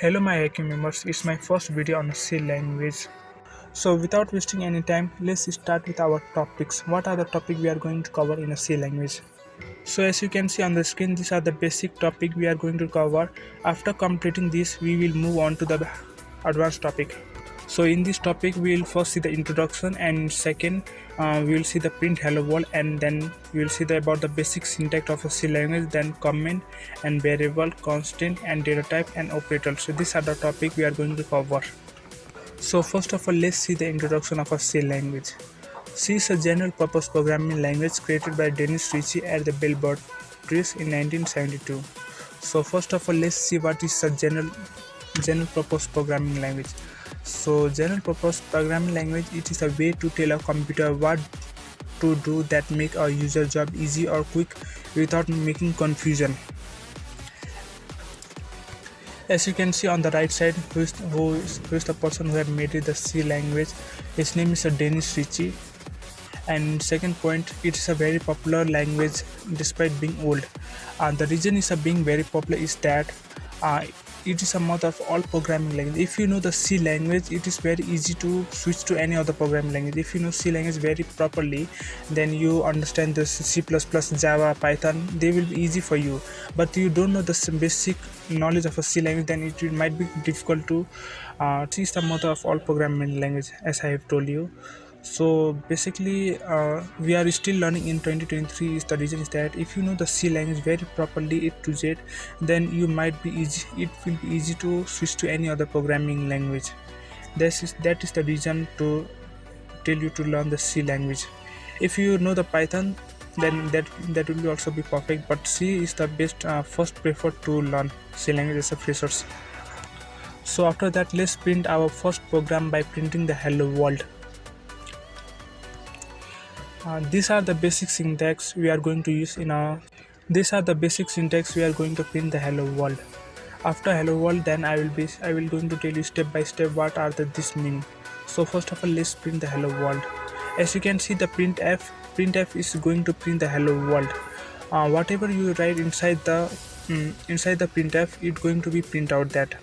Hello my hacking members, it's my first video on a C language. So without wasting any time, let's start with our topics. What are the topics we are going to cover in a C language? So as you can see on the screen, these are the basic topic we are going to cover. After completing this, we will move on to the advanced topic. So in this topic, we will first see the introduction, and second, we will see the print hello world, and then we will see about the basic syntax of a C language, then comment and variable, constant and data type and operator. So these are the topic we are going to cover. So first of all, let's see the introduction of a C language. C is a general purpose programming language created by Dennis Ritchie at the Bell Laboratories in 1972. So first of all, let's see what is a general purpose programming language. So general purpose programming language, it is a way to tell a computer what to do that make a user job easy or quick without making confusion. As you can see on the right side, who is the person who have made it the C language. His name is Dennis Ritchie. And second point, it is a very popular language despite being old. The reason it's being very popular is that it is a mother of all programming language. If you know the C language, it is very easy to switch to any other programming language. If you know C language very properly, then you understand the C++, Java, Python, they will be easy for you. But you don't know the basic knowledge of a C language, then it might be difficult to. C is the mother of all programming language, as I have told you. So basically, we are still learning in 2023. Is the reason is that if you know the C language very properly, A to Z, then you might be easy. It will be easy to switch to any other programming language. That is the reason to tell you to learn the C language. If you know the Python, then that will also be perfect. But C is the best first preferred to learn C language as a freshers. So after that, let's print our first program by printing the hello world. These are the basic syntax we are going to use in our. These are the basic syntax we are going to print the hello world. After hello world, then I will going to tell you step by step what are this mean. So first of all, let's print the hello world. As you can see, the printf is going to print the hello world. Whatever you write inside the printf, it's going to be print out that.